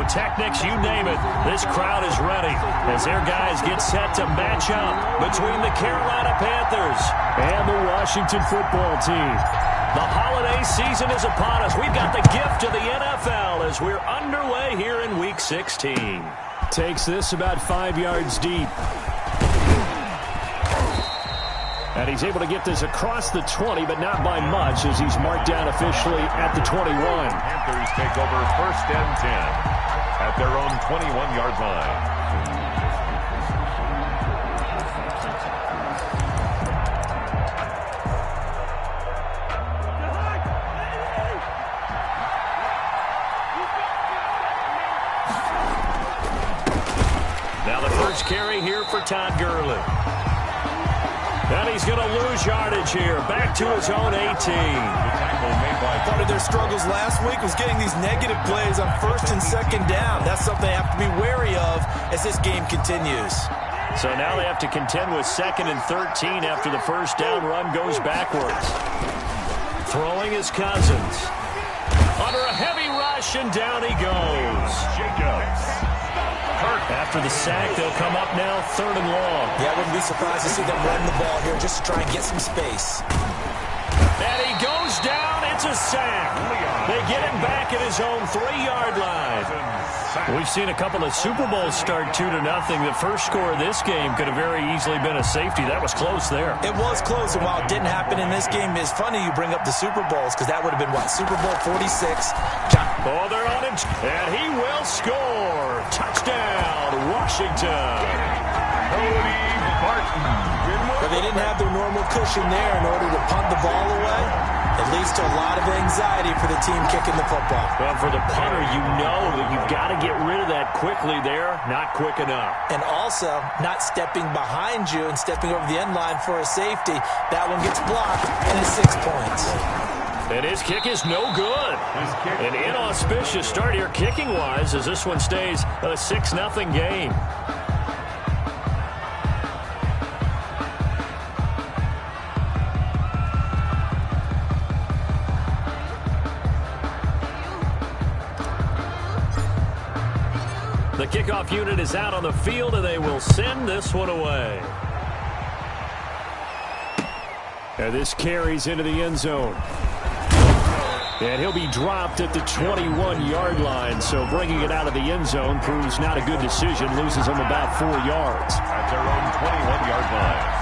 Pyrotechnics, you name it. This crowd is ready as their guys get set to match up between the Carolina Panthers and the Washington football team. The holiday season is upon us. We've got the gift of the NFL as we're underway here in Week 16. Takes this about 5 yards deep. And he's able to get this across the 20, but not by much as he's marked down officially at the 21. Panthers take over 1st and 10 at their own 21-yard line. Now the first carry here for Todd Gurley. And he's going to lose yardage here. Back to his own 18. Part of their struggles last week was getting these negative plays on 1st and 2nd down. That's something they have to be wary of as this game continues. So now they have to contend with 2nd and 13 after the first down run goes backwards. Throwing his Cousins. Under a heavy rush, and down he goes. Jacobs. After the sack, they'll come up now 3rd and long. Yeah, I wouldn't be surprised to see them run the ball here just to try and get some space. And he goes down. It's a sack. They get him back at his own 3-yard line. We've seen a couple of Super Bowls start 2-0. The first score of this game could have very easily been a safety. That was close there. It was close, and while it didn't happen in this game, it's funny you bring up the Super Bowls because that would have been, what, Super Bowl 46? Oh, they're on him, and he will score. Touchdown, Washington. Cody Barton. But they didn't have their normal cushion there in order to punt the ball away. It leads to a lot of anxiety for the team kicking the football. Well, for the punter, you know that you've got to get rid of that quickly there. Not quick enough. And also, not stepping behind you and stepping over the end line for a safety. That one gets blocked, and it's 6 points. And his kick is no good. An inauspicious start here kicking-wise as this one stays a 6-0 game. The kickoff unit is out on the field, and they will send this one away. And this carries into the end zone. And he'll be dropped at the 21-yard line. So bringing it out of the end zone proves not a good decision. Loses him about 4 yards. At their own 21-yard line.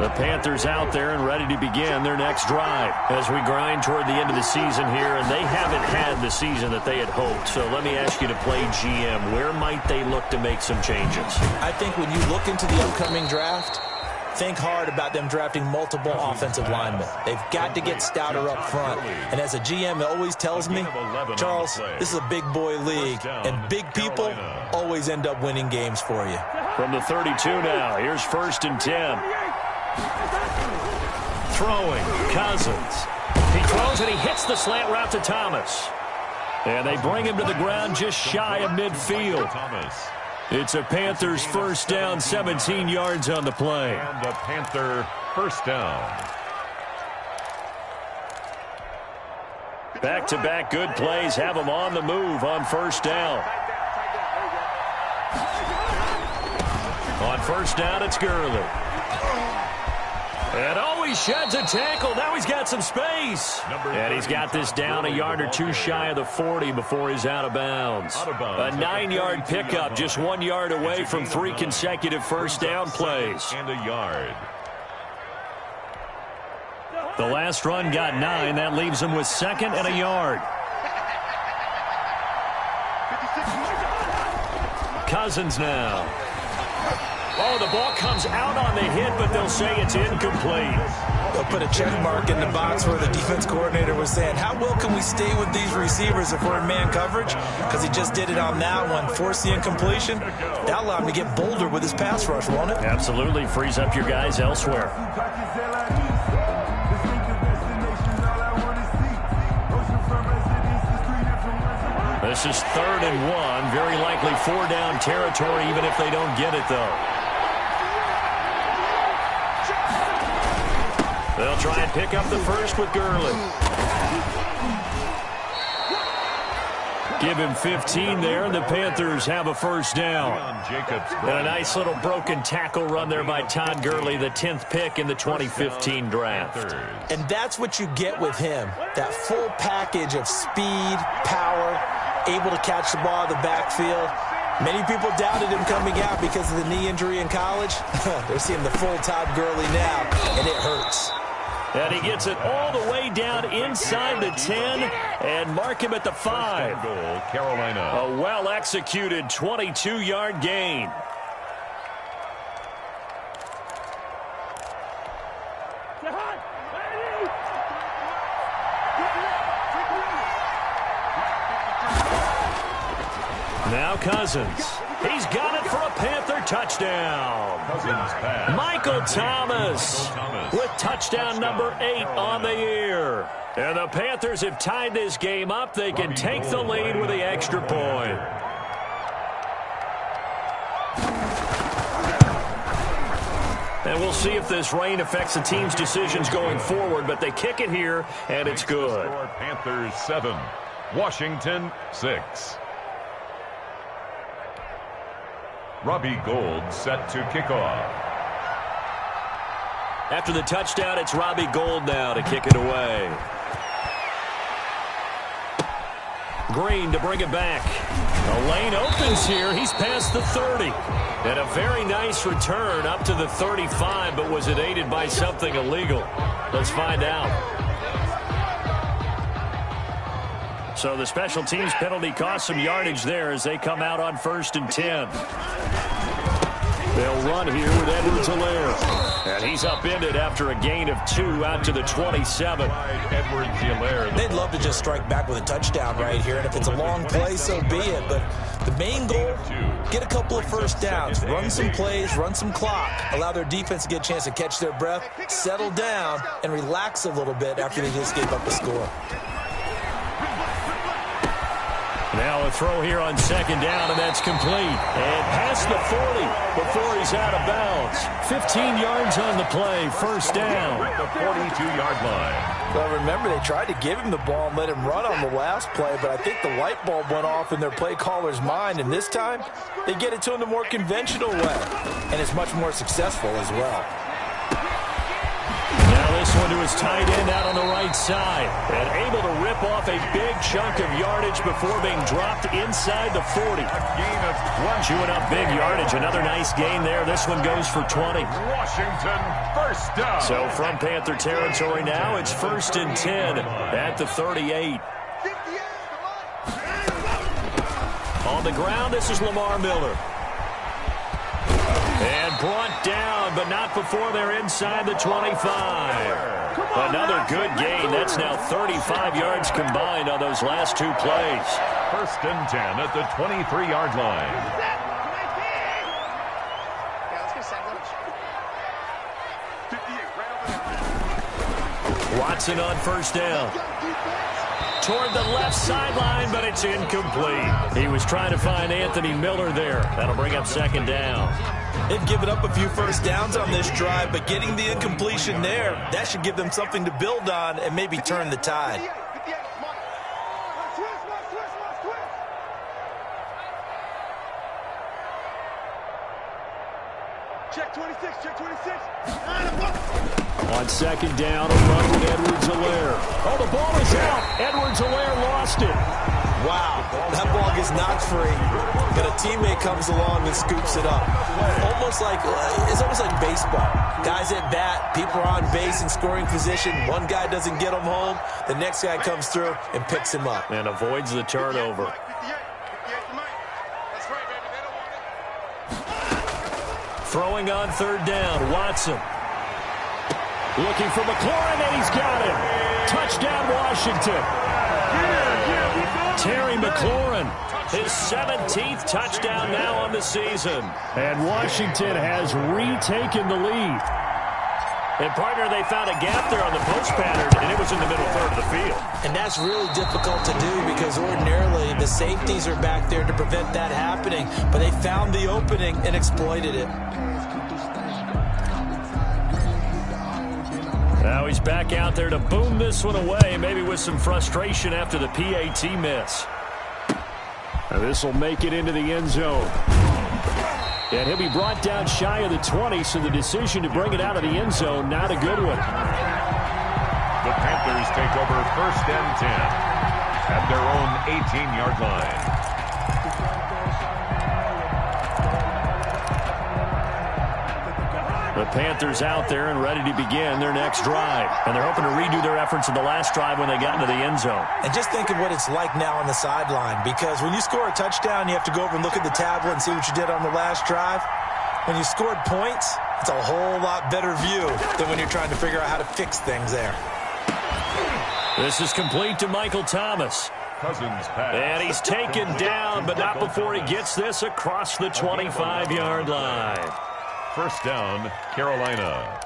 The Panthers out there and ready to begin their next drive as we grind toward the end of the season here, and they haven't had the season that they had hoped. So let me ask you to play GM. Where might they look to make some changes? I think when you look into the upcoming draft, think hard about them drafting multiple offensive linemen. They've got to get stouter up front. And as a GM, it always tells me, Charles, this is a big boy league, and big people always end up winning games for you. From the 32 now, here's 1st and 10. Throwing, Cousins. He throws and he hits the slant route to Thomas. And they bring him to the ground just shy of midfield. It's a Panthers first down, 17 yards on the play. And the Panther first down. Back-to-back good plays have them on the move on first down. On first down, it's Gurley. And oh, he sheds a tackle. Now he's got some space. And he's got this down a yard or two shy of the 40 before he's out of bounds. A 9-yard pickup, just 1 yard away from 3 consecutive first down plays. And a yard. The last run got 9. That leaves him with 2nd and a yard. Cousins now. Oh, the ball comes out on the hit, but they'll say it's incomplete. They'll put a check mark in the box where the defense coordinator was saying, how well can we stay with these receivers if we're in man coverage? Because he just did it on that one, forced the incompletion. That'll allow him to get bolder with his pass rush, won't it? Absolutely. Frees up your guys elsewhere. This is 3rd and 1. Very likely 4-down territory, even if they don't get it, though. They'll try and pick up the first with Gurley. Give him 15 there, and the Panthers have a first down. And a nice little broken tackle run there by Todd Gurley, the 10th pick in the 2015 draft. And that's what you get with him, that full package of speed, power, able to catch the ball in the backfield. Many people doubted him coming out because of the knee injury in college. They're seeing the full Todd Gurley now, and it hurts. And he gets it all the way down inside the 10 and mark him at the 5. Goal, Carolina. A well-executed 22-yard gain. Now Cousins. He's got it for a Panther touchdown. Michael Thomas with touchdown number 8 on the year. And the Panthers have tied this game up. They can take the lead with the extra point. And we'll see if this rain affects the team's decisions going forward, but they kick it here, and it's good. Panthers 7, Washington 6. Robbie Gould set to kick off. After the touchdown, it's Robbie Gould now to kick it away. Green to bring it back. A lane opens here. He's past the 30. And a very nice return up to the 35, but was it aided by something illegal? Let's find out. So the special teams penalty cost some yardage there as they come out on 1st and 10. They'll run here with Edwards-Helaire. And he's upended after a gain of 2 out to the 27. Edwards-Helaire. They'd love to just strike back with a touchdown right here, and if it's a long play, so be it. But the main goal, get a couple of first downs, run some plays, run some clock, allow their defense to get a chance to catch their breath, settle down, and relax a little bit after they just gave up a score. Now a throw here on 2nd down, and that's complete. And past the 40 before he's out of bounds. 15 yards on the play, first down. The 42-yard line. Well, remember, they tried to give him the ball and let him run on the last play, but I think the light bulb went off in their play caller's mind, and this time they get it to him the more conventional way, and it's much more successful as well. Now this one to his tight end out on the right side. And able to rip off a big chunk of yardage before being dropped inside the 40. Chewing up big yardage. Another nice gain there. This one goes for 20. Washington, first down. So from Panther territory now, it's 1st and 10 at the 38. On the ground, this is Lamar Miller. And brought down, but not before they're inside the 25. Another good gain. That's now 35 yards combined on those last 2 plays. 1st and 10 at the 23-yard line. Watson on 1st down. Toward the left sideline, but it's incomplete. He was trying to find Anthony Miller there. That'll bring up 2nd down. They've given up a few first downs on this drive, but getting the incompletion there, that should give them something to build on and maybe turn the tide. Check 26, check 26. On 2nd down, a run with Edwards-Helaire. Oh, the ball is out. Edwards-Helaire lost it. Wow, that ball gets knocked free, but a teammate comes along and scoops it up. It's almost like baseball. Guys at bat, people are on base in scoring position. One guy doesn't get him home. The next guy comes through and picks him up. And avoids the turnover. Throwing on 3rd down, Watson. Looking for McLaurin, and he's got him. Touchdown, Washington. Terry McLaurin, his 17th touchdown now on the season. And Washington has retaken the lead. And, partner, they found a gap there on the post pattern, and it was in the middle third of the field. And that's really difficult to do because ordinarily the safeties are back there to prevent that happening. But they found the opening and exploited it. Now he's back out there to boom this one away, maybe with some frustration after the PAT miss. This will make it into the end zone. And he'll be brought down shy of the 20, so the decision to bring it out of the end zone, not a good one. The Panthers take over 1st and 10 at their own 18-yard line. The Panthers out there and ready to begin their next drive. And they're hoping to redo their efforts in the last drive when they got into the end zone. And just think of what it's like now on the sideline, because when you score a touchdown, you have to go over and look at the tablet and see what you did on the last drive. When you scored points, it's a whole lot better view than when you're trying to figure out how to fix things there. This is complete to Michael Thomas. Cousins pass. And he's taken down, but not before he gets this across the 25-yard line. 1st down, Carolina.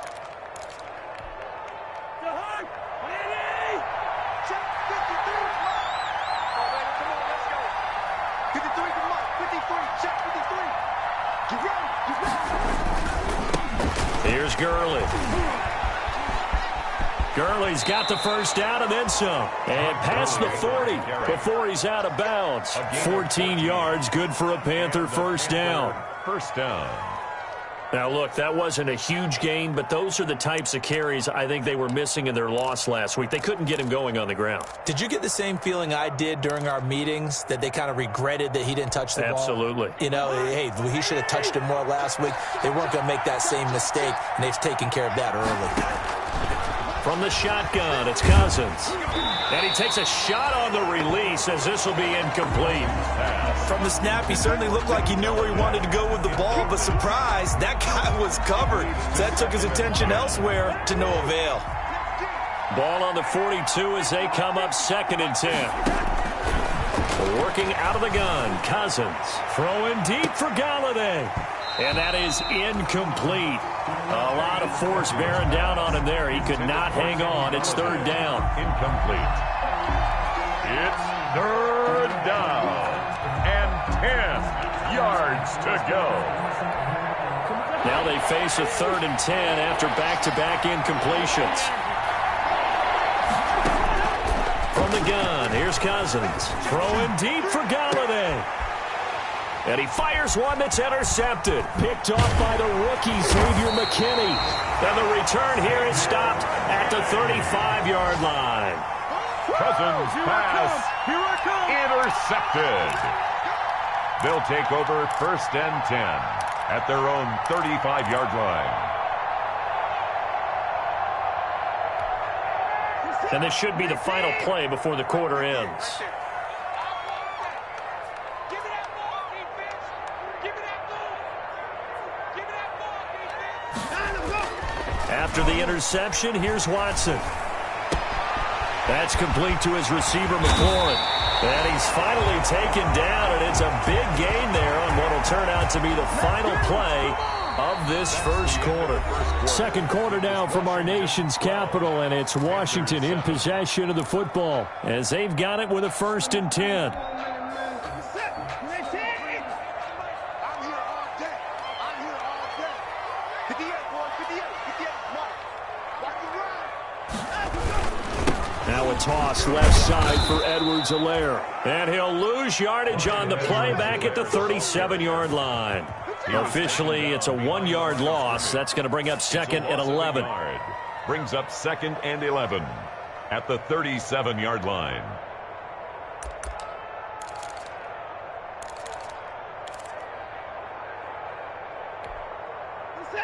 Here's Gurley. Gurley's got the 1st down and then some. And past the 40 before he's out of bounds. 14 yards, good for a Panther 1st down. 1st down. Now, look, that wasn't a huge gain, but those are the types of carries I think they were missing in their loss last week. They couldn't get him going on the ground. Did you get the same feeling I did during our meetings, that they kind of regretted that he didn't touch the ball? Absolutely. You know, hey, he should have touched it more last week. They weren't going to make that same mistake, and they've taken care of that early. From the shotgun, it's Cousins. And he takes a shot on the release as this will be incomplete. From the snap, he certainly looked like he knew where he wanted to go with the ball, but surprise, that guy was covered. So that took his attention elsewhere to no avail. Ball on the 42 as they come up 2nd and 10. Working out of the gun, Cousins. Throwing deep for Galladay. And that is incomplete. A lot of force bearing down on him there. He could not hang on. It's 3rd down. Incomplete. It's 3rd down. And 10 yards to go. Now they face a 3rd and 10 after back-to-back incompletions. From the gun, here's Cousins. Throwing deep for Galladay. And he fires one that's intercepted. Picked off by the rookie, Xavier McKinney. And the return here is stopped at the 35-yard line. Cousins pass intercepted. They'll take over 1st and 10 at their own 35-yard line. And this should be the final play before the quarter ends. After the interception, here's Watson. That's complete to his receiver, McLaurin. And he's finally taken down, and it's a big gain there on what will turn out to be the final play of this 1st quarter. 2nd quarter now from our nation's capital, and it's Washington in possession of the football as they've got it with a 1st and 10. Now a toss left side for Edwards-Helaire. And he'll lose yardage on the play back at the 37-yard line. Officially, it's a 1-yard loss. That's going to bring up 2nd and 11. Brings up 2nd and 11 at the 37-yard line.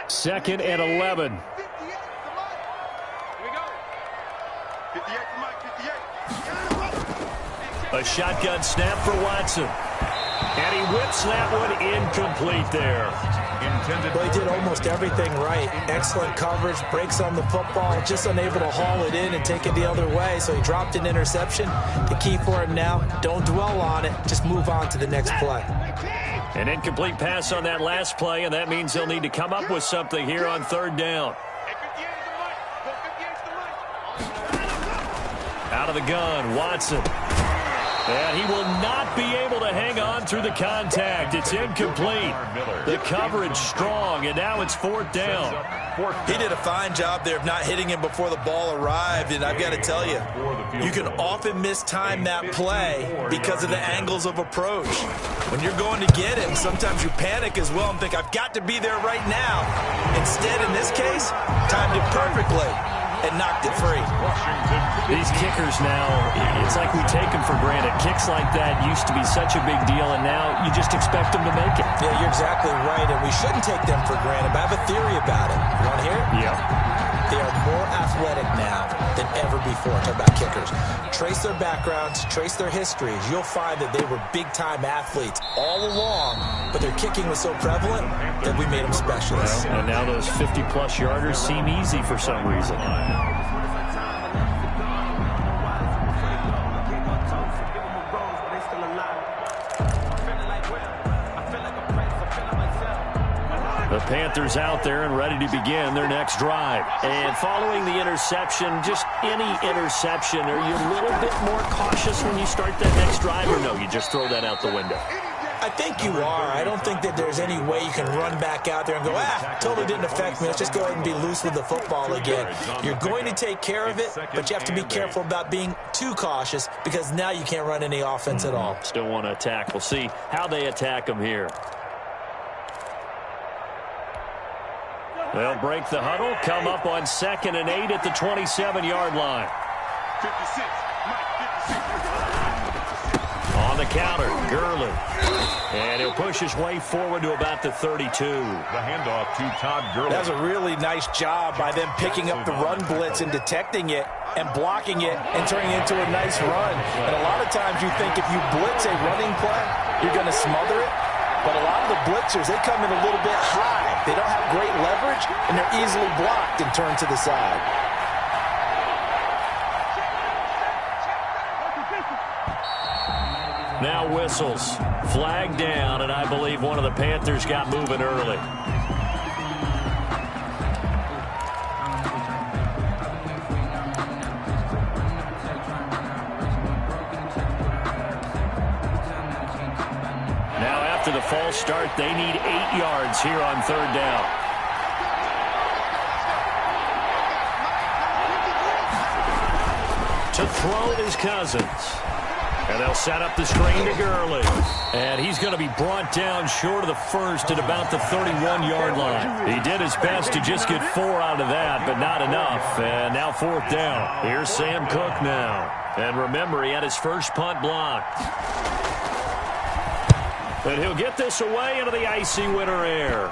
Second and 11. A shotgun snap for Watson. And he whips that one incomplete there. Well, he did almost everything right. Excellent coverage, breaks on the football, just unable to haul it in and take it the other way. So he dropped an interception. The key for him now, don't dwell on it. Just move on to the next play. An incomplete pass on that last play, and that means they'll need to come up with something here on 3rd down. Out of the gun, Watson. And he will not be able to hang on through the contact. It's incomplete. The coverage strong, and now it's 4th down. He did a fine job there of not hitting him before the ball arrived, and I've got to tell you, you can often mistime that play because of the angles of approach. When you're going to get him, sometimes you panic as well and think, I've got to be there right now. Instead, in this case, timed it perfectly and knocked it free. These kickers now, it's like we take them for granted. Kicks like that used to be such a big deal, and now you just expect them to make it. Yeah, you're exactly right, and we shouldn't take them for granted, but I have a theory about it. You want to hear it? Yeah. They are more athletic now than ever before. Talk about kickers. Trace their backgrounds, trace their histories. You'll find that they were big-time athletes all along, but their kicking was so prevalent that we made them specialists. Well, and now those 50-plus yarders seem easy for some reason. The Panthers out there and ready to begin their next drive. And following the interception, just any interception, are you a little bit more cautious when you start that next drive, or no, you just throw that out the window? I think you are. I don't think that there's any way you can run back out there and go, totally didn't affect me. Let's just go ahead and be loose with the football again. You're going to take care of it, but you have to be careful about being too cautious because now you can't run any offense at all. Still want to attack. We'll see how they attack them here. They'll break the huddle, come up on 2nd and 8 at the 27-yard line. 56, Mike, 56. On the counter, Gurley. And he'll push his way forward to about the 32. The handoff to Todd Gurley. That was a really nice job by them picking up the run blitz and detecting it and blocking it and turning it into a nice run. And a lot of times you think if you blitz a running play, you're going to smother it. But a lot of the blitzers, they come in a little bit high. They don't have great leverage, and they're easily blocked and turned to the side. Now whistles. Flag down, and I believe one of the Panthers got moving early. After the false start, they need 8 yards here on 3rd down. To throw is Cousins. And they'll set up the screen to Gurley. And he's going to be brought down short of the first at about the 31-yard line. He did his best to just get 4 out of that, but not enough. And now 4th down. Here's Sam Cook now. And remember, he had his first punt blocked. And he'll get this away into the icy winter air.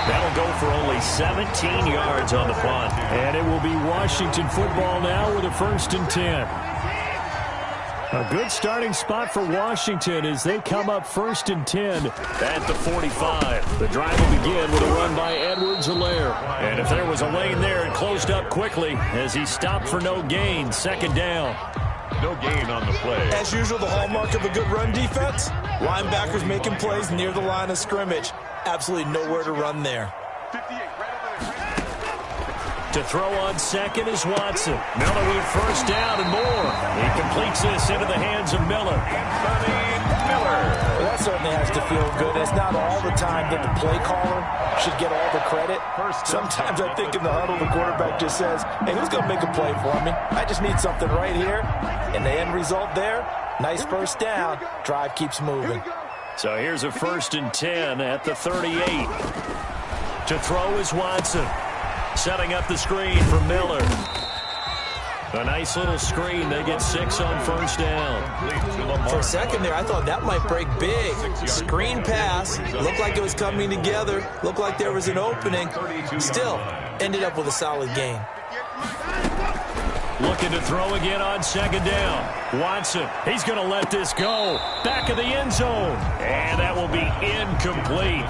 That'll go for only 17 yards on the punt. And it will be Washington football now with a 1st and 10. A good starting spot for Washington as they come up 1st and 10 at the 45. The drive will begin with a run by Edwards-Helaire. And if there was a lane there, it closed up quickly as he stopped for no gain. 2nd down. No gain on the play. As usual, the hallmark of a good run defense, linebackers making plays near the line of scrimmage. Absolutely nowhere to run there. 58, right over there. To throw on 2nd is Watson. Miller with 1st down and more. He completes this into the hands of Miller. Well, that certainly has to feel good. It's not all the time that the play caller should get all the credit. Sometimes I think in the huddle, the quarterback just says, hey, who's going to make a play for me? I just need something right here. And the end result there, nice 1st down. Drive keeps moving. So here's a 1st and 10 at the 38. To throw is Watson. Setting up the screen for Miller. A nice little screen. They get 6 on 1st down. For a second there, I thought that might break big. Screen pass. Looked like it was coming together. Looked like there was an opening. Still, ended up with a solid gain. Looking to throw again on 2nd down. Watson, he's going to let this go. Back of the end zone. And that will be incomplete.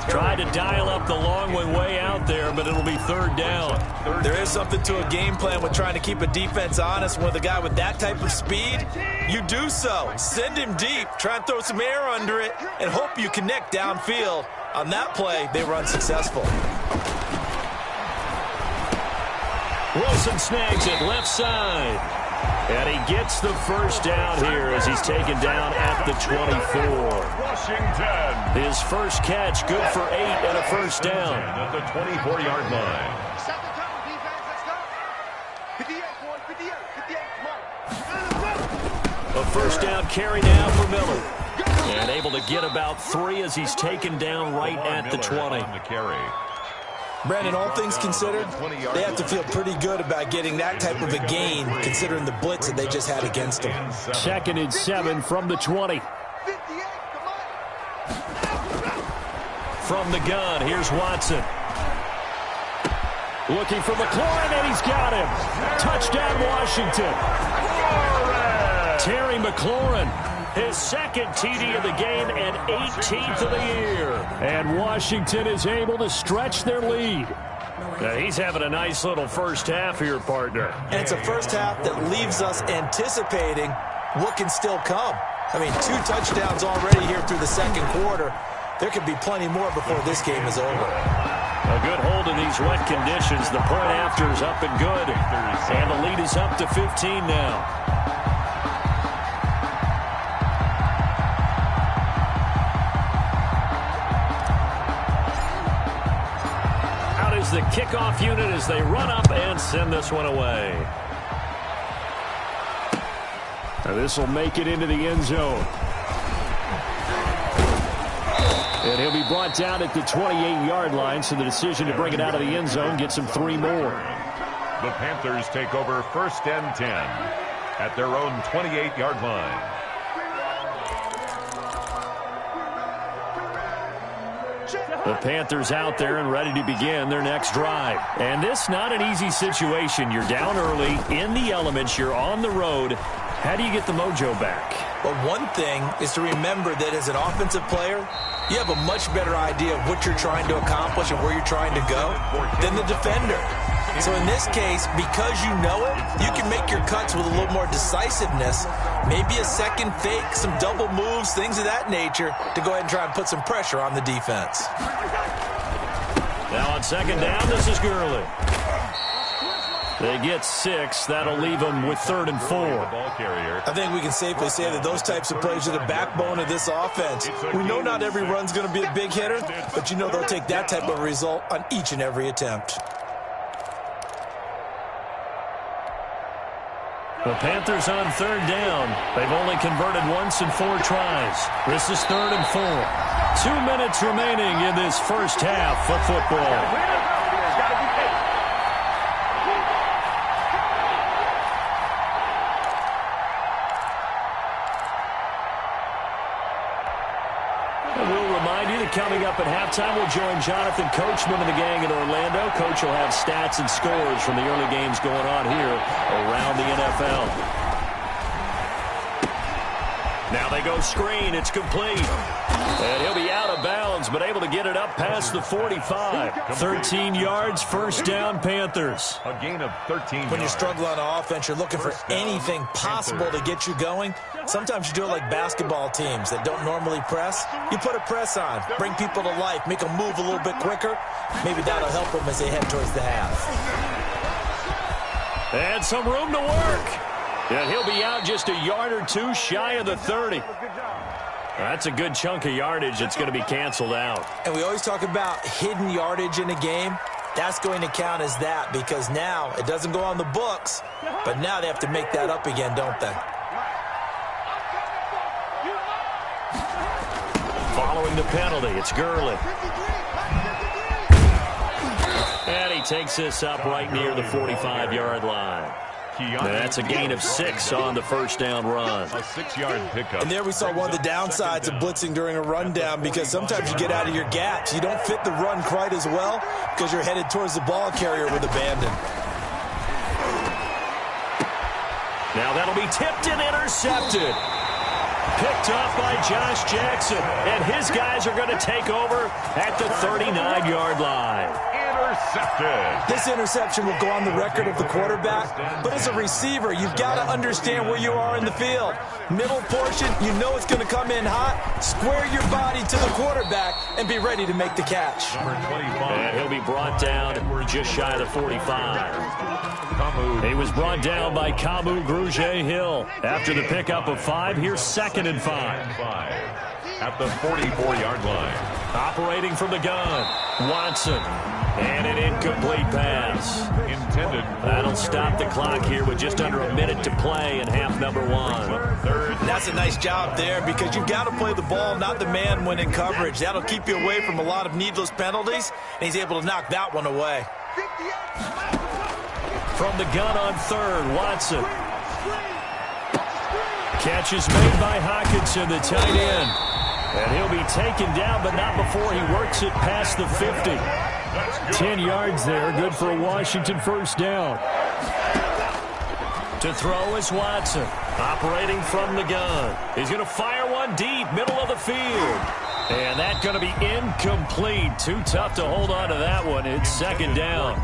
Tried to dial up the long one way out there, but it'll be 3rd down. There is something to a game plan with trying to keep a defense honest. With a guy with that type of speed, you do so. Send him deep. Try and throw some air under it and hope you connect downfield. On that play, they were unsuccessful. Wilson snags it left side. And he gets the first down here as he's taken down at the 24. Washington. His first catch, good for 8 and a first down. At the 24-yard line. Set the tone, defense. Let's go. 58, boys. 58. 58. Come on. A first down carry now for Miller. And able to get about 3 as he's taken down right at the 20. On the carry. Brandon, all things considered, they have to feel pretty good about getting that type of a gain considering the blitz that they just had against them. 2nd and 7 from the 20. 58. Come on. From the gun, here's Watson. Looking for McLaurin, and he's got him. Touchdown, Washington. Terry McLaurin, his 2nd TD of the game and 18th of the year. And Washington is able to stretch their lead. Now, he's having a nice little first half here, partner. And it's a first half that leaves us anticipating what can still come. I mean, 2 touchdowns already here through the 2nd quarter. There could be plenty more before this game is over. A good hold in these wet conditions. The point after is up and good. And the lead is up to 15 now. The kickoff unit as they run up and send this one away. Now this will make it into the end zone. And he'll be brought down at the 28-yard line, so the decision to bring it out of the end zone gets him 3 more. The Panthers take over 1st and 10 at their own 28-yard line. The Panthers out there and ready to begin their next drive. And this not an easy situation. You're down early, in the elements, you're on the road. How do you get the mojo back? Well, one thing is to remember that as an offensive player, you have a much better idea of what you're trying to accomplish and where you're trying to go than the defender. So in this case, because you know it, you can make your cuts with a little more decisiveness, maybe a second fake, some double moves, things of that nature, to go ahead and try and put some pressure on the defense. Now on 2nd down, this is Gurley. They get 6. That'll leave them with 3rd and 4. I think we can safely say that those types of plays are the backbone of this offense. We know not every run's going to be a big hitter, but you know they'll take that type of result on each and every attempt. The Panthers on 3rd down. They've only converted once in 4 tries. This is 3rd and 4. 2 minutes remaining in this first half of football. Coming up at halftime, we'll join Jonathan Coachman and the gang in Orlando. Coach will have stats and scores from the early games going on here around the NFL. Now they go screen. It's complete. And he'll be out of bounds, but able to get it up past the 45. 13 yards, first down, Panthers. A gain of 13 When you're struggling on offense, you're looking for anything possible to get you going. Sometimes you do it like basketball teams that don't normally press. You put a press on, bring people to life, make them move a little bit quicker. Maybe that'll help them as they head towards the half. And some room to work. And he'll be out just a yard or 2 shy of the 30. That's a good chunk of yardage that's going to be canceled out. And we always talk about hidden yardage in a game. That's going to count as that because now it doesn't go on the books, but now they have to make that up again, don't they? Following the penalty, it's Gurley. And he takes this up right near the 45-yard line. That's a gain of 6 on the first down run. A 6-yard pickup. And there we saw one of the downsides of blitzing during a rundown because sometimes you get out of your gaps. You don't fit the run quite as well because you're headed towards the ball carrier with abandon. Now that'll be tipped and intercepted. Picked off by Josh Jackson. And his guys are going to take over at the 39-yard line. Intercepted. This interception will go on the record of the quarterback, but as a receiver, you've got to understand where you are in the field. Middle portion, you know it's going to come in hot. Square your body to the quarterback and be ready to make the catch. And he'll be brought down just shy of the 45. He was brought down by Kamu Grugier-Hill. After the pickup of 5, here's 2nd and 5. At the 44-yard line. Operating from the gun, Watson. And an incomplete pass. Intended. That'll stop the clock here with just under a minute to play in half number 1. And that's a nice job there because you've got to play the ball, not the man when in coverage. That'll keep you away from a lot of needless penalties, and he's able to knock that one away. From the gun on 3rd, Watson. Catch is made by Hockenson, the tight end. And he'll be taken down, but not before he works it past the 50. 10 yards there, good for a Washington first down. To throw is Watson, operating from the gun. He's going to fire one deep, middle of the field. And that's going to be incomplete. Too tough to hold on to that one. It's 2nd down.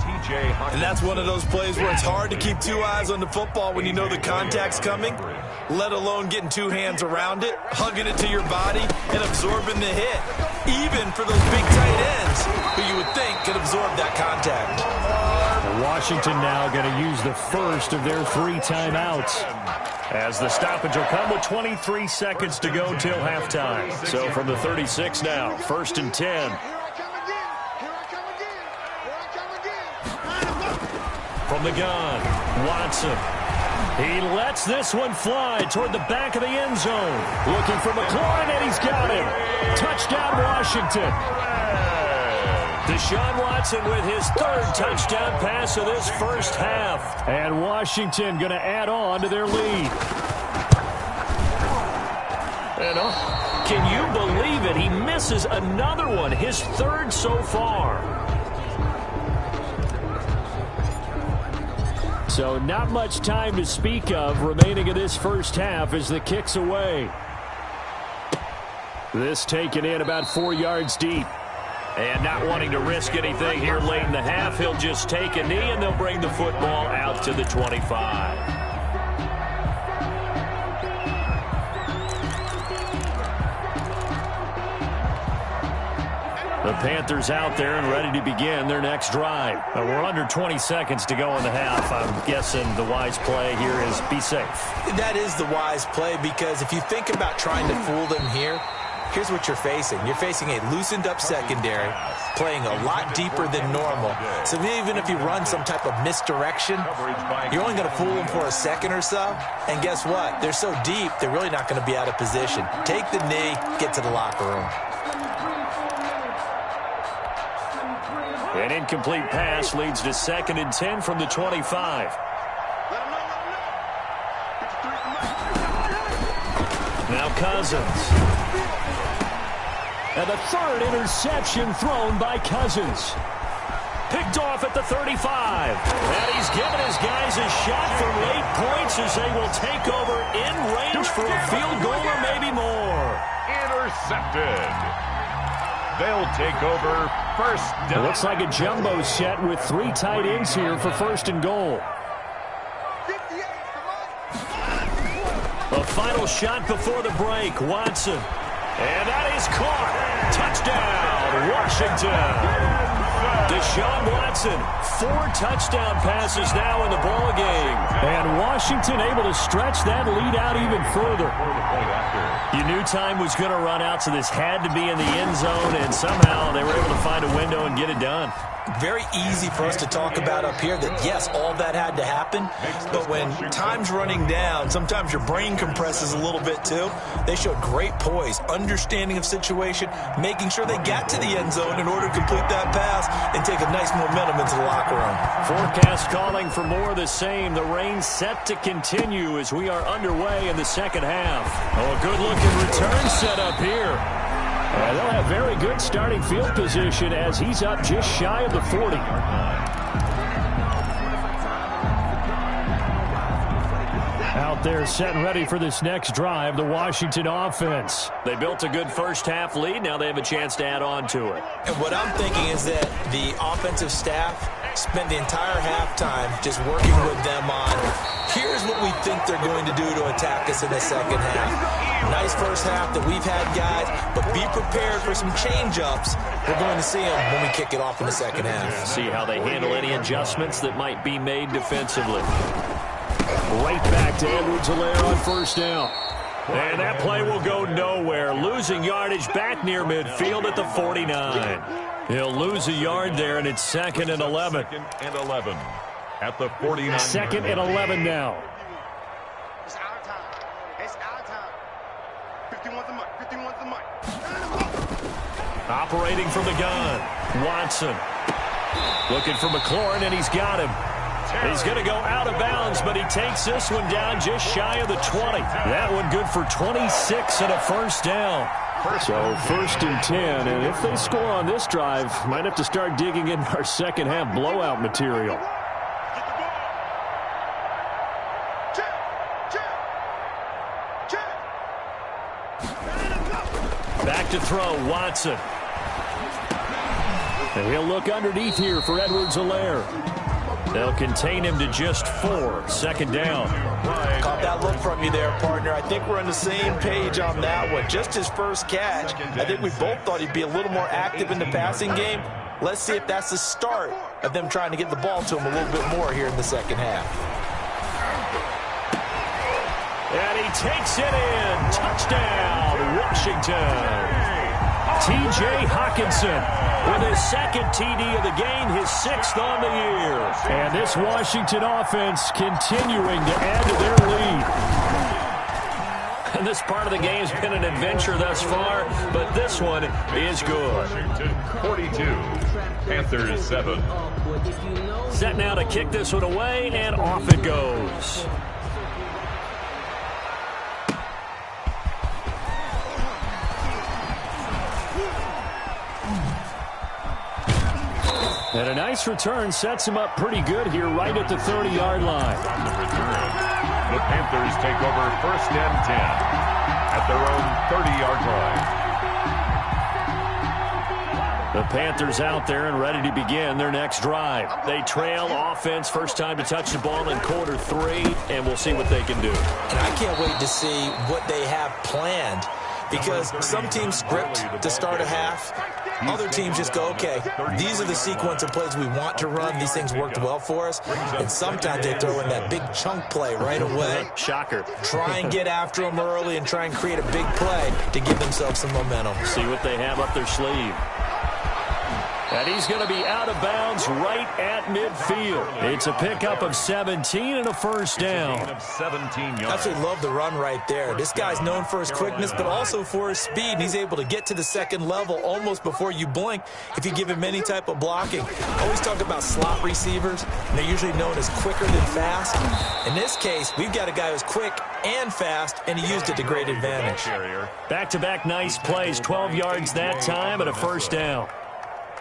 And that's one of those plays where it's hard to keep 2 eyes on the football when you know the contact's coming, let alone getting 2 hands around it, hugging it to your body, and absorbing the hit. Even for those big tight ends who you would think could absorb that contact. Washington now going to use the first of their 3 timeouts, as the stoppage will come with 23 seconds to go till halftime. So from the 36 now, 1st and 10. From the gun, Watson. He lets this one fly toward the back of the end zone. Looking for McLaurin, and he's got him. Touchdown, Washington. Deshaun Watson with his 3rd touchdown pass of this first half. And Washington going to add on to their lead. And can you believe it? He misses another one, his 3rd so far. So not much time to speak of remaining in this first half as the kick's away. This taken in about 4 yards deep. And not wanting to risk anything here late in the half, he'll just take a knee and they'll bring the football out to the 25. The Panthers out there and ready to begin their next drive. We're under 20 seconds to go in the half. I'm guessing the wise play here is be safe. That is the wise play because if you think about trying to fool them here, here's what you're facing. You're facing a loosened up secondary, playing a lot deeper than normal. So even if you run some type of misdirection, you're only going to fool them for a second or so. And guess what? They're so deep, they're really not going to be out of position. Take the knee, get to the locker room. An incomplete pass leads to 2nd and 10 from the 25. Now Cousins. And the 3rd interception thrown by Cousins. Picked off at the 35. And he's given his guys a shot for late points as they will take over in range for a field goal or maybe more. Intercepted. They'll take over first down. It looks like a jumbo set with 3 tight ends here for 1st and goal. A final shot before the break. Watson. And that is caught. Touchdown, Washington. Deshaun Watson, 4 touchdown passes now in the ball game. And Washington able to stretch that lead out even further. You knew time was going to run out, so this had to be in the end zone, and somehow they were able to find a window and get it done. Very easy for us to talk about up here that, yes, all that had to happen, but when time's running down, sometimes your brain compresses a little bit too. They showed great poise, understanding of situation, making sure they got to the end zone in order to complete that pass and take a nice momentum into the locker room. Forecast calling for more of the same. The rain set to continue as we are underway in the second half. Oh, a good-looking return set up here. And they'll have very good starting field position as he's up just shy of the 40. Out there set and ready for this next drive, the Washington offense. They built a good first-half lead. Now they have a chance to add on to it. And what I'm thinking is that the offensive staff spent the entire halftime just working with them on, here's what we think they're going to do to attack us in the second half. Nice first half that we've had, guys, but be prepared for some change-ups. We're going to see them when we kick it off in the second half. See how they handle any adjustments that might be made defensively. Right back to Edwards-Helaire on first down. And that play will go nowhere. Losing yardage back near midfield at the 49. He'll lose a yard there, and it's 2nd and 11. 2nd and 11 at the 49. 2nd and 11 now. It's our time. It's our time. 51's the mic. 51's the mic. Operating from the gun. Watson. Looking for McLaurin, and he's got him. He's going to go out of bounds, but he takes this one down just shy of the 20. That one good for 26 and a first down. So 1st and 10, and if they score on this drive, might have to start digging in our second half blowout material. Get the ball. Check. Back to throw, Watson. And he'll look underneath here for Edwards-Helaire. They'll contain him to just 4. 2nd down. Caught that look from you there, partner. I think we're on the same page on that one. Just his first catch. I think we both thought he'd be a little more active in the passing game. Let's see if that's the start of them trying to get the ball to him a little bit more here in the second half. And he takes it in. Touchdown, Washington. T.J. Hawkinson with his 2nd TD of the game, his 6th on the year. And this Washington offense continuing to add to their lead. And this part of the game's been an adventure thus far, but this one is good. Washington 42, Panthers 7. Set now to kick this one away, and off it goes. And a nice return sets him up pretty good here right at the 30-yard line. On the return, the Panthers take over 1st and 10 at their own 30-yard line. The Panthers out there and ready to begin their next drive. They trail offense, first time to touch the ball in quarter 3, and we'll see what they can do. And I can't wait to see what they have planned, because some teams script to start a half. Other teams just go, okay, these are the sequence of plays we want to run. These things worked well for us. And sometimes they throw in that big chunk play right away. Shocker. Try and get after them early and try and create a big play to give themselves some momentum. See what they have up their sleeve. And he's going to be out of bounds right at midfield. It's a pickup of 17 and a first down. Of 17 yards. I absolutely love the run right there. This guy's known for his quickness, but also for his speed. He's able to get to the second level almost before you blink if you give him any type of blocking. I always talk about slot receivers, and they're usually known as quicker than fast. In this case, we've got a guy who's quick and fast, and he used it to great advantage. Back-to-back nice plays, 12 yards that time and a first down.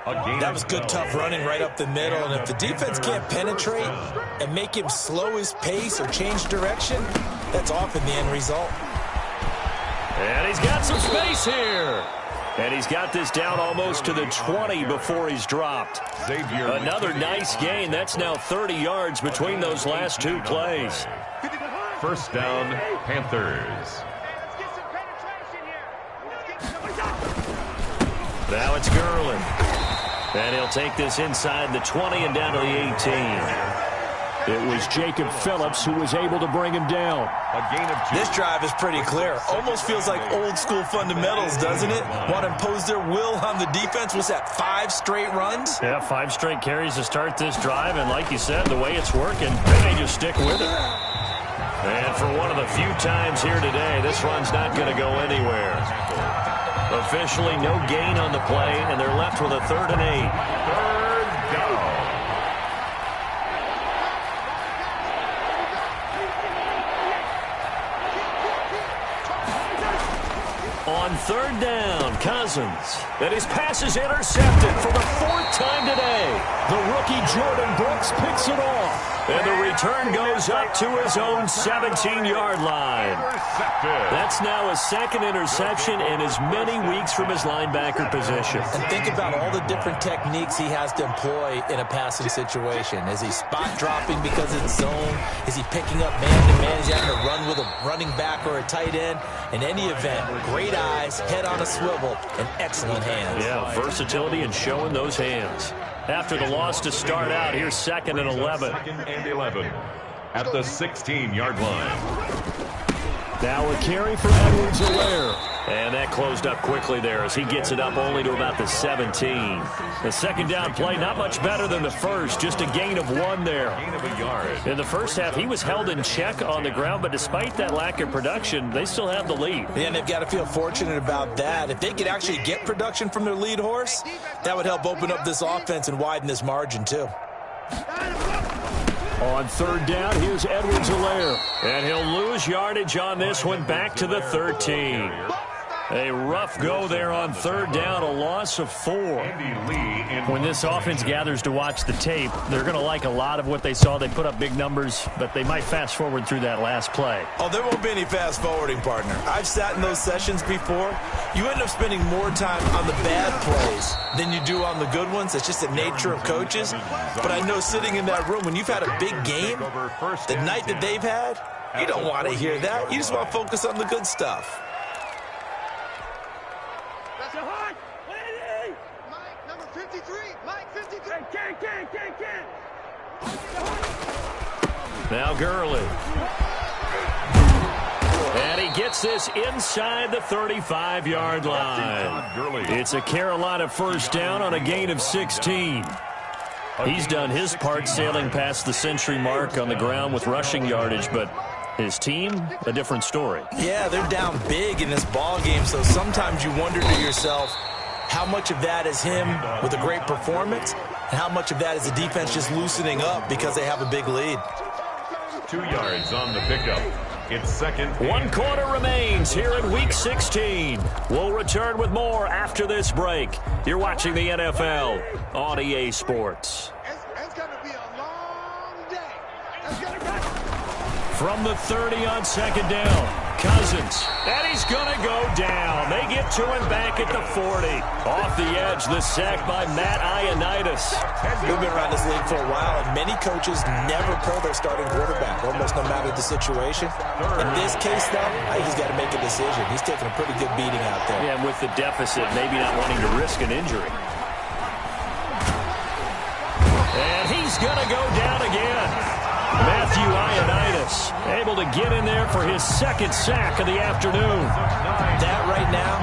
That was good, tough running right up the middle. And if the defense can't penetrate and make him slow his pace or change direction, that's often the end result. And he's got some space here. And he's got this down almost to the 20 before he's dropped. Another nice gain. That's now 30 yards between those last 2 plays. First down, Panthers. Let's get some penetration here. Now it's Gerlin. And he'll take this inside the 20 and down to the 18. It was Jacob Phillips who was able to bring him down. A gain of 2. This drive is pretty clear. Almost feels like old school fundamentals, doesn't it? Want to impose their will on the defense. Was that 5 straight runs? Yeah, 5 straight carries to start this drive. And like you said, the way it's working, they may just stick with it. And for one of the few times here today, this run's not going to go anywhere. Officially no gain on the play, and they're left with a 3rd and 8. 3rd down. On third down, Cousins. And his pass is intercepted for the fourth time today. The rookie Jordan Brooks picks it off. And the return goes up to his own 17-yard line. That's now his second interception in as many weeks from his linebacker position. And think about all the different techniques he has to employ in a passing situation. Is he spot dropping because it's zone? Is he picking up man-to-man? Is he having to run with a running back or a tight end? In any event, great eyes, head on a swivel, and excellent hands. Yeah, versatility and showing those hands. After the loss to start out, here's 2nd and 11. 2nd and 11 at the 16-yard line. Now a carry for Edwards-Helaire. And that closed up quickly there as he gets it up only to about the 17. The second down play, not much better than the first, just a gain of 1 there. Gain of a yard. In the first half, he was held in check on the ground, but despite that lack of production, they still have the lead. Yeah, and they've got to feel fortunate about that. If they could actually get production from their lead horse, that would help open up this offense and widen this margin too. On third down, here's Edwards-Helaire. And he'll lose yardage on this one back to the 13. A rough go there on third down, a loss of 4. When this offense gathers to watch the tape, they're going to like a lot of what they saw. They put up big numbers, but they might fast forward through that last play. Oh, there won't be any fast forwarding, partner. I've sat in those sessions before. You end up spending more time on the bad plays than you do on the good ones. It's just the nature of coaches. But I know sitting in that room, when you've had a big game, the night that they've had, you don't want to hear that. You just want to focus on the good stuff. Mike, number 53. Mike, 53. Now Gurley. And he gets this inside the 35-yard line. It's a Carolina first down on a gain of 16. He's done his part sailing past the century mark on the ground with rushing yardage, but his team, a different story. Yeah, they're down big in this ball game, so sometimes you wonder to yourself how much of that is him with a great performance and how much of that is the defense just loosening up because they have a big lead. 2 yards on the pickup. It's 2nd. 1 quarter remains here in Week 16. We'll return with more after this break. You're watching the NFL on EA Sports. It's going to be a long day. It's going to be. From the 30 on second down, Cousins, and he's going to go down. They get to him back at the 40. Off the edge, the sack by Matt Ioannidis. We've been around this league for a while, and many coaches never pull their starting quarterback, almost no matter the situation. In this case, though, I think he's got to make a decision. He's taking a pretty good beating out there. Yeah, and with the deficit, maybe not wanting to risk an injury. And he's going to go down again. Matthew Ioannidis able to get in there for his second sack of the afternoon. That right now,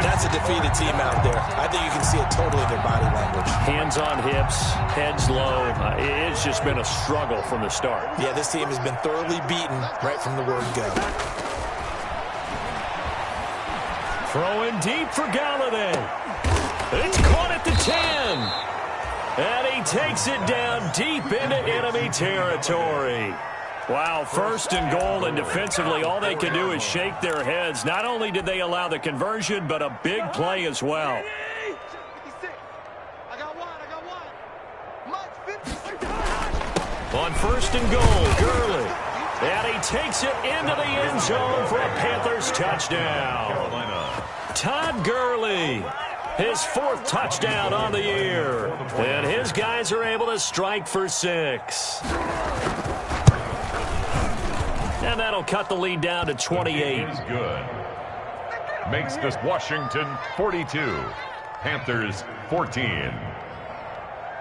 that's a defeated team out there. I think you can see it totally in their body language. Hands on hips, heads low. It's just been a struggle from the start. Yeah, this team has been thoroughly beaten right from the word go. Throwing deep for Galladay. It's caught at the 10. And he takes it down deep into enemy territory. Wow, 1st and goal, and defensively all they can do is shake their heads. Not only did they allow the conversion, but a big play as well. 56. I got one. Mike, 56. On 1st and goal, Gurley. And he takes it into the end zone for a Panthers touchdown. Todd Gurley. His 4th touchdown on the year. And his guys are able to strike for 6. And that'll cut the lead down to 28. Is good. Makes this Washington 42. Panthers 14.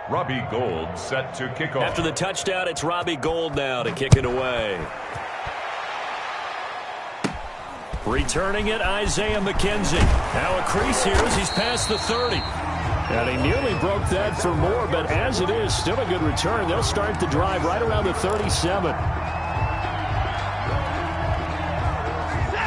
Robbie Gould set to kick off. After the touchdown, it's Robbie Gould now to kick it away. Returning it, Isaiah McKenzie. Now a crease here as he's past the 30. And he nearly broke that for more, but as it is, still a good return. They'll start the drive right around the 37.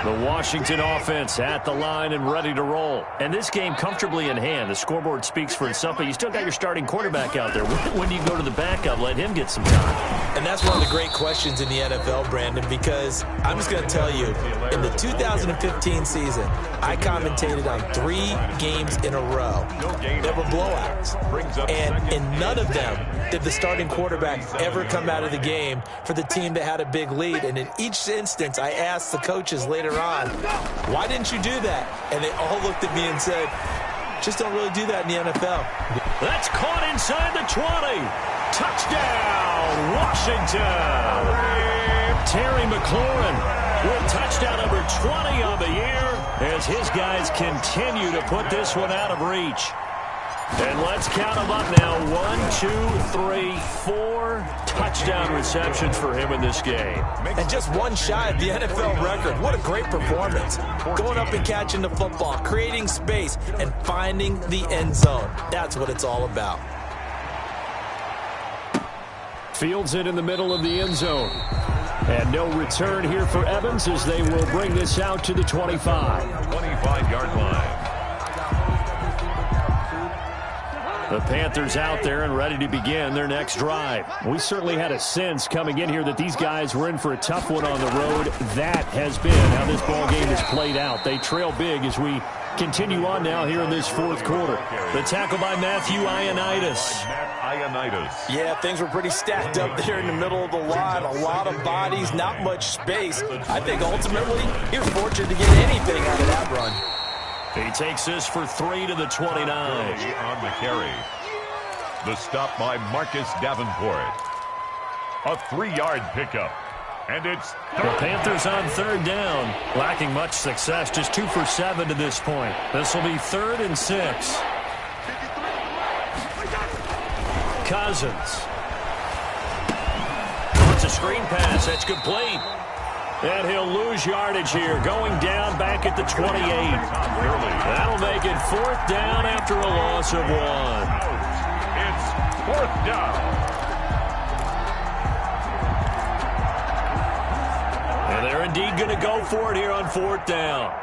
The Washington offense at the line and ready to roll. And this game comfortably in hand. The scoreboard speaks for itself, but you still got your starting quarterback out there. When do you go to the backup? Let him get some time. And that's one of the great questions in the NFL, Brandon, because I'm just going to tell you, in the 2015 season, I commentated on 3 games in a row. There were blowouts. And in none of them did the starting quarterback ever come out of the game for the team that had a big lead. And in each instance, I asked the coaches later on, why didn't you do that? And they all looked at me and said, just don't really do that in the NFL. That's caught inside the 20. Touchdown, Washington. Terry McLaurin with touchdown number 20 on the year as his guys continue to put this one out of reach. And let's count them up now. 1, 2, 3, 4 touchdown receptions for him in this game. And just one shy of the NFL record. What a great performance. Going up and catching the football, creating space, and finding the end zone. That's what it's all about. Fields it in the middle of the end zone. And no return here for Evans as they will bring this out to the 25. 25-yard line. The Panthers out there and ready to begin their next drive. We certainly had a sense coming in here that these guys were in for a tough one on the road. That has been how this ball game has played out. They trail big as we continue on now here in this fourth quarter. The tackle by Matthew Ioannidis. Yeah, things were pretty stacked up there in the middle of the line. A lot of bodies, not much space. I think ultimately he was fortunate to get anything out of that run. He takes this for 3 to the 29. On the carry. The stop by Marcus Davenport. A 3-yard pickup. And it's the Panthers on third down. Lacking much success. Just 2 for 7 to this point. This will be 3rd and 6. Cousins. Wants a screen pass. That's complete. And he'll lose yardage here. Going down back at the 28. That'll make it 4th down after a loss of 1. It's 4th down. And they're indeed going to go for it here on 4th down.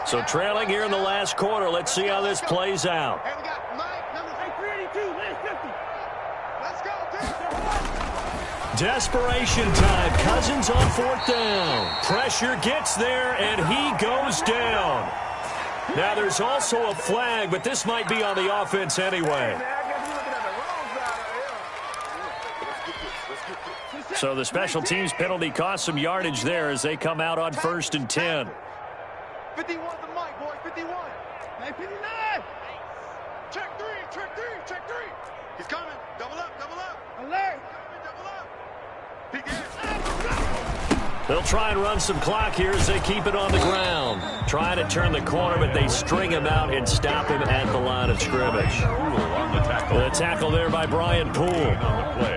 So trailing here in the last quarter. Let's see how this plays out. Hey, we got Mike, number 382, last 50. Let's go, Desperation time. Cousins on 4th down. Pressure gets there, and he goes down. Now, there's also a flag, but this might be on the offense anyway. So the special teams penalty cost some yardage there as they come out on 1st and 10. 51 the mic, boy, 51. 59. Check 3, check 3, check 3. He's coming. Double up, double up. Alert. Double up. He gets They'll try and run some clock here as they keep it on the ground. Trying to turn the corner, but they string him out and stop him at the line of scrimmage. The tackle there by Brian Poole.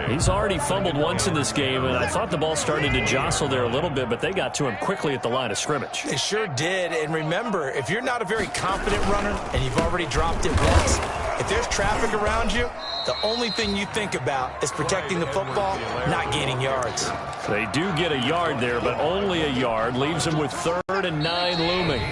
He's already fumbled once in this game, and I thought the ball started to jostle there a little bit, but they got to him quickly at the line of scrimmage. They sure did. And remember, if you're not a very confident runner and you've already dropped it once, if there's traffic around you, the only thing you think about is protecting the football, not gaining yards. They do get a yard there, but only a yard. Leaves them with 3rd and 9 looming.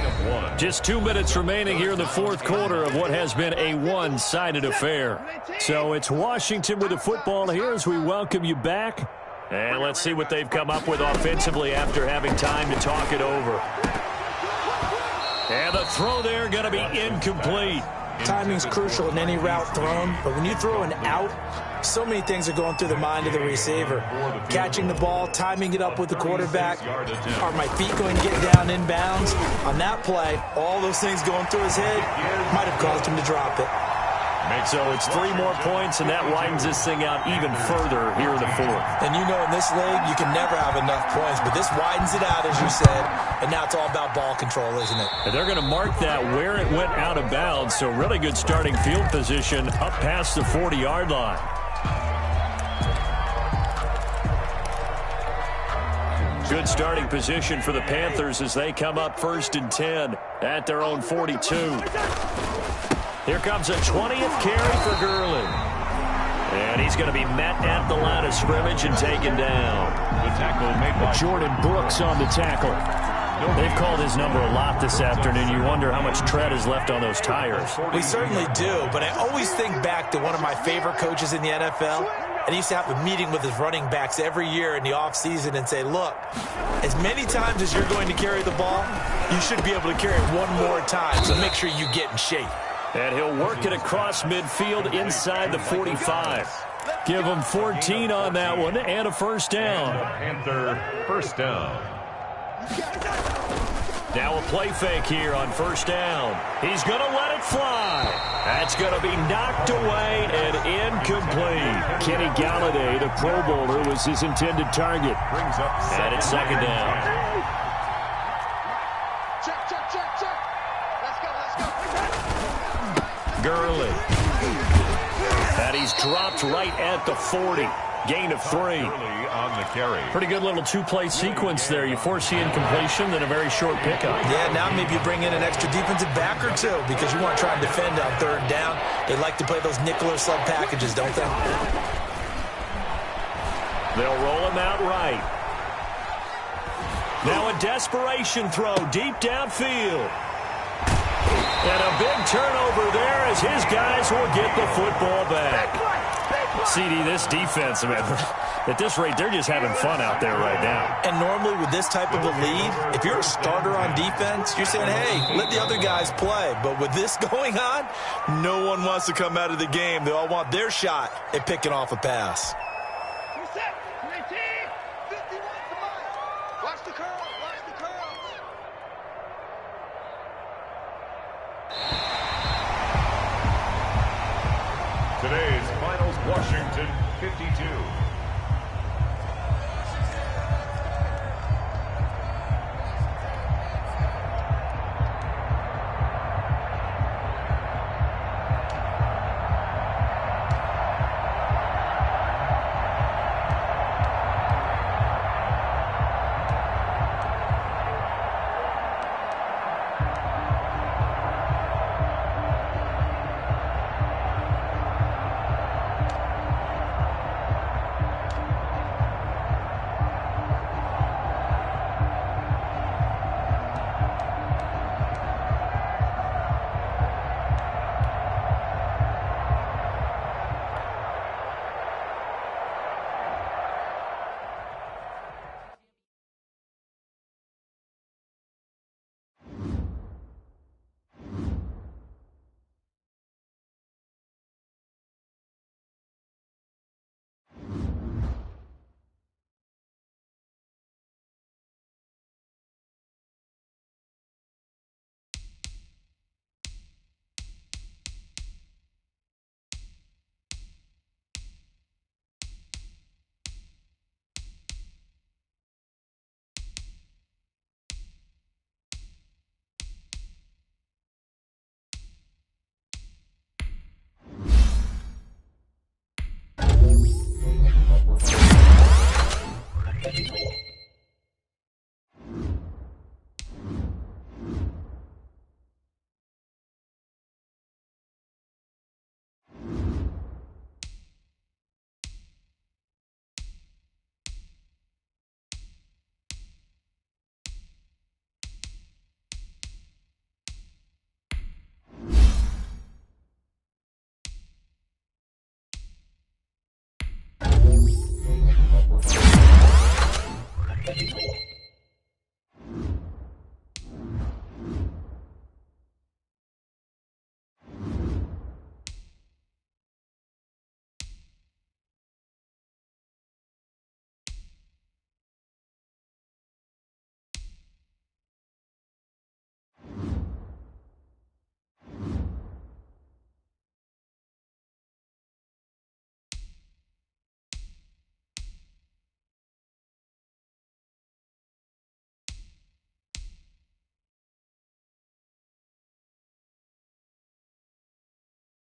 Just 2 minutes remaining here in the fourth quarter of what has been a one-sided affair. So it's Washington with the football here as we welcome you back. And let's see what they've come up with offensively after having time to talk it over. And the throw there going to be incomplete. Timing's crucial in any route thrown, but when you throw an out, so many things are going through the mind of the receiver. Catching the ball, timing it up with the quarterback. Are my feet going to get down inbounds? On that play, all those things going through his head might have caused him to drop it. So it's 3 more points, and that widens this thing out even further here in the fourth. And you know in this league, you can never have enough points, but this widens it out, as you said, and now it's all about ball control, isn't it? And they're going to mark that where it went out of bounds, so really good starting field position up past the 40-yard line. Good starting position for the Panthers as they come up 1st and 10 at their own 42. Here comes a 20th carry for Gurley. And he's going to be met at the line of scrimmage and taken down. The tackle made by Jordan Brooks on the tackle. They've called his number a lot this afternoon. You wonder how much tread is left on those tires. We certainly do, but I always think back to one of my favorite coaches in the NFL, and he used to have a meeting with his running backs every year in the offseason and say, look, as many times as you're going to carry the ball, you should be able to carry it one more time, so make sure you get in shape. And he'll work it across midfield inside the 45. Give him 14 on that one and a first down. Panther first down. Now a play fake here on first down. He's going to let it fly. That's going to be knocked away and incomplete. Kenny Galladay, the Pro Bowler, was his intended target. Brings up and it's second down. Check, check, check, check. Let's go, let's go. Gurley. And he's dropped right at the 40. Gain of 3. On the carry. Pretty good little two-play sequence there. You force the incompletion, then a very short pickup. Yeah, now maybe you bring in an extra defensive back or two because you want to try and defend on third down. They like to play those nickel or sub packages, don't they? They'll roll him out right. Now a desperation throw deep downfield. And a big turnover there as his guys will get the football back. CD, this defense, man, at this rate, they're just having fun out there right now. And normally with this type of a lead, if you're a starter on defense, you're saying, hey, let the other guys play. But with this going on, no one wants to come out of the game. They all want their shot at picking off a pass. Watch the curl, watch the curl. Today's finals, Washington 52.